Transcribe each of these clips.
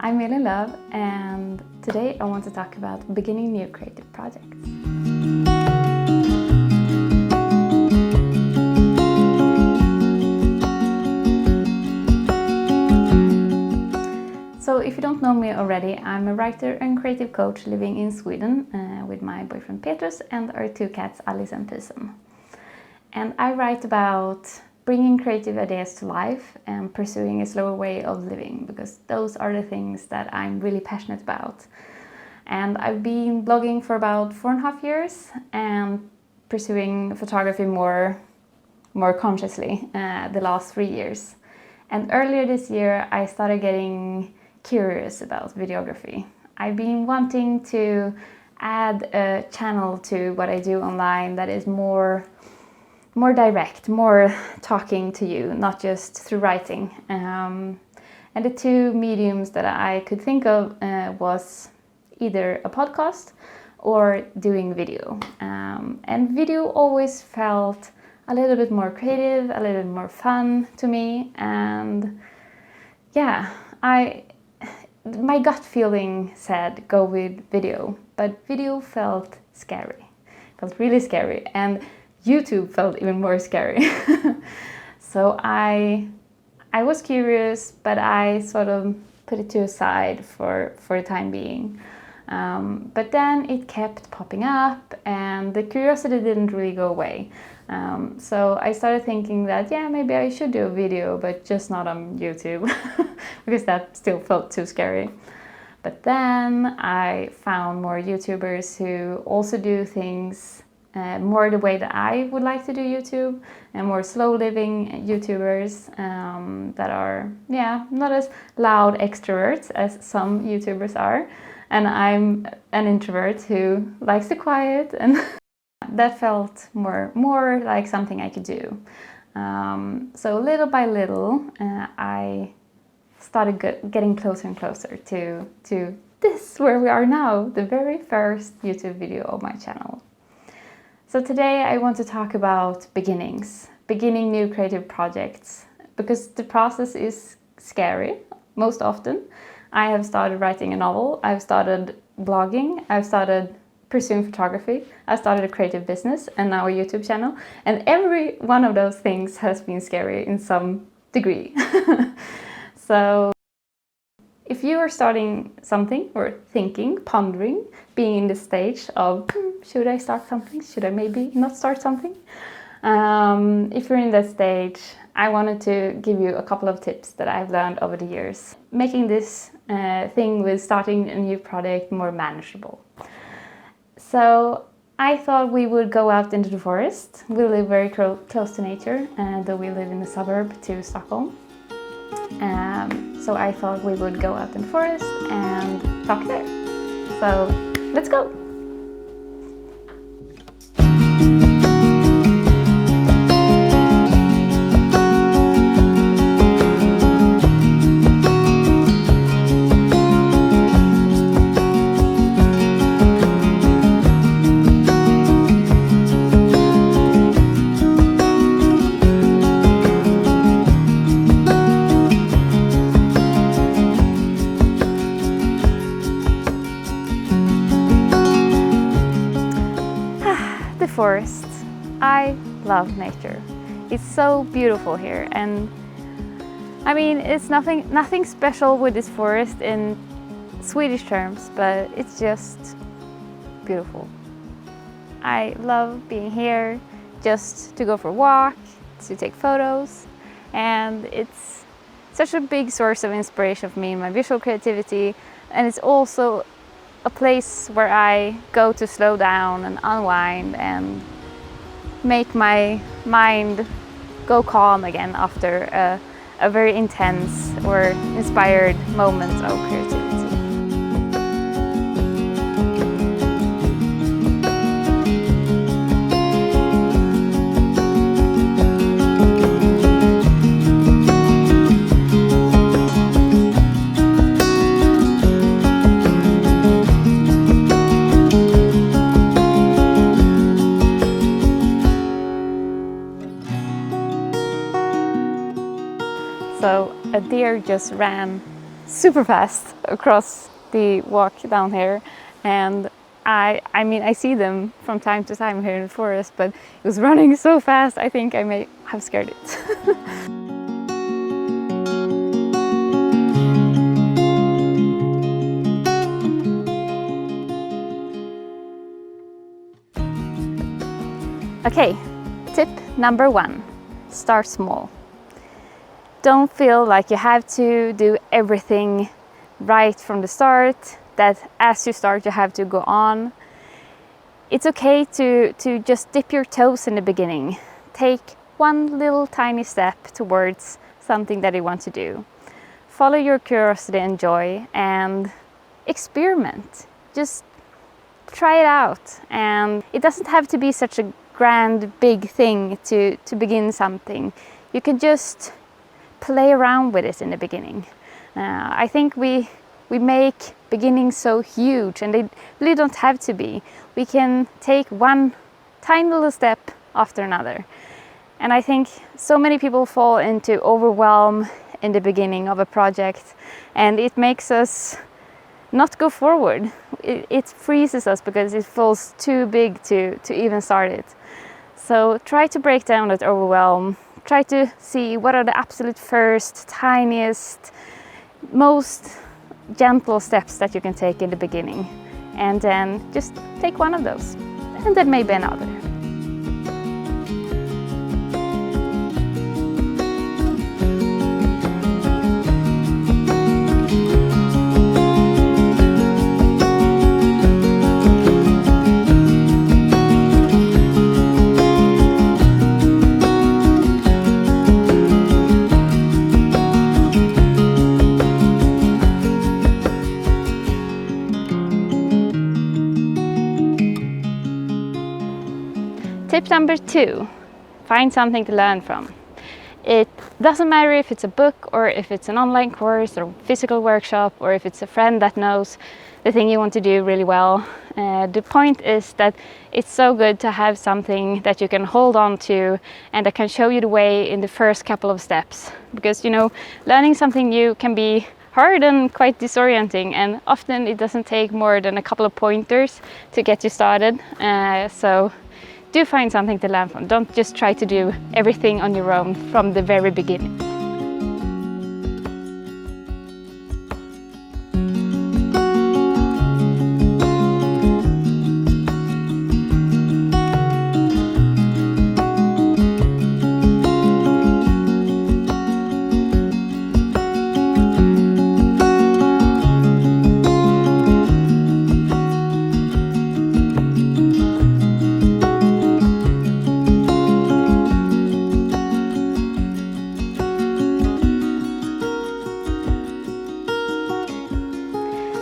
I'm Millie Love, and today I want to talk about beginning new creative projects. So if you don't know me already, I'm a writer and creative coach living in Sweden with my boyfriend Petrus and our two cats Alice and Pisen. And I write about bringing creative ideas to life and pursuing a slower way of living, because those are the things that I'm really passionate about. And I've been blogging for about 4.5 years and pursuing photography more consciously the last 3 years. And earlier this year I started getting curious about videography. I've been wanting to add a channel to what I do online that is more direct, more talking to you, not just through writing. And the two mediums that I could think of was either a podcast or doing video. And video always felt a little bit more creative, a little bit more fun to me. And yeah, my gut feeling said go with video, but video felt scary. It felt really scary, and YouTube felt even more scary. So I was curious, but I sort of put it to a side for the time being. But then it kept popping up and the curiosity didn't really go away. So I started thinking that, yeah, maybe I should do a video, but just not on YouTube, because that still felt too scary. But then I found more YouTubers who also do things more the way that I would like to do YouTube, and more slow living YouTubers that are, yeah, not as loud extroverts as some YouTubers are. And I'm an introvert who likes the quiet, and that felt more like something I could do. So little by little, I started getting closer and closer to this, where we are now, the very first YouTube video of my channel. So today I want to talk about beginning new creative projects, because the process is scary most often. I have started writing a novel, I've started blogging, I've started pursuing photography, I started a creative business, and now a YouTube channel. And every one of those things has been scary in some degree. So if you are starting something or thinking, pondering, being in the stage of, should I start something? Should I maybe not start something? If you're in that stage, I wanted to give you a couple of tips that I've learned over the years, making this thing with starting a new project more manageable. So I thought we would go out into the forest. We live very close to nature, though we live in a suburb to Stockholm. So I thought we would go out in the forest and talk there. So let's go! The forest. I love nature. It's so beautiful here, and I mean, it's nothing special with this forest in Swedish terms, but it's just beautiful. I love being here just to go for a walk, to take photos, and it's such a big source of inspiration for me in my visual creativity, and it's also a place where I go to slow down and unwind and make my mind go calm again after a very intense or inspired moment of creativity. So a deer just ran super fast across the walk down here, and I mean I see them from time to time here in the forest, but it was running so fast I think I may have scared it. Okay, tip number 1, start small. Don't feel like you have to do everything right from the start, that as you start you have to go on. It's okay to just dip your toes in the beginning. Take one little tiny step towards something that you want to do. Follow your curiosity and joy and experiment. Just try it out. And it doesn't have to be such a grand, big thing to begin something. You can just play around with it in the beginning. I think we make beginnings so huge, and they really don't have to be. We can take one tiny little step after another. And I think so many people fall into overwhelm in the beginning of a project, and it makes us not go forward. It freezes us because it feels too big to even start it. So try to break down that overwhelm. Try to see what are the absolute first, tiniest, most gentle steps that you can take in the beginning. And then just take one of those, and then maybe another. Tip number 2, find something to learn from. It doesn't matter if it's a book or if it's an online course or physical workshop or if it's a friend that knows the thing you want to do really well. The point is that it's so good to have something that you can hold on to and that can show you the way in the first couple of steps. Because, you know, learning something new can be hard and quite disorienting, and often it doesn't take more than a couple of pointers to get you started. So do find something to learn from. Don't just try to do everything on your own from the very beginning.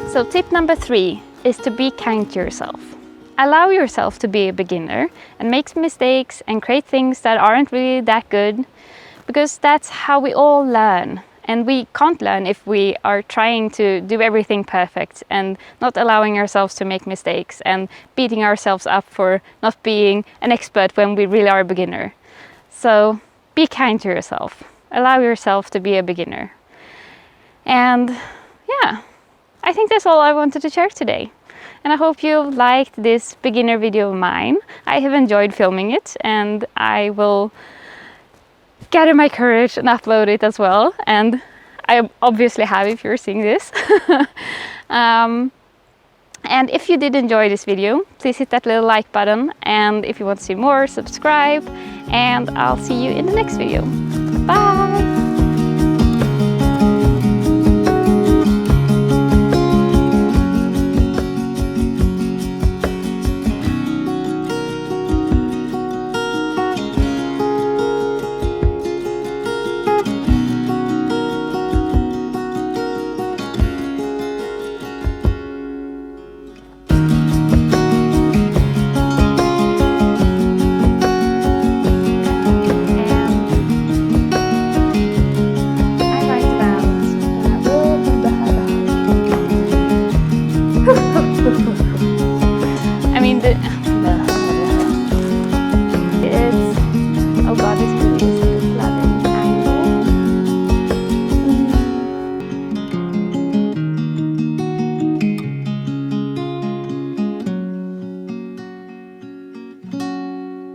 So tip number 3 is to be kind to yourself. Allow yourself to be a beginner and make mistakes and create things that aren't really that good, because that's how we all learn. And we can't learn if we are trying to do everything perfect and not allowing ourselves to make mistakes and beating ourselves up for not being an expert when we really are a beginner. So be kind to yourself. Allow yourself to be a beginner. And yeah, I think that's all I wanted to share today. And I hope you liked this beginner video of mine. I have enjoyed filming it, and I will gather my courage and upload it as well. And I obviously have if you're seeing this. And if you did enjoy this video, please hit that little like button. And if you want to see more, subscribe. And I'll see you in the next video. Bye! I write about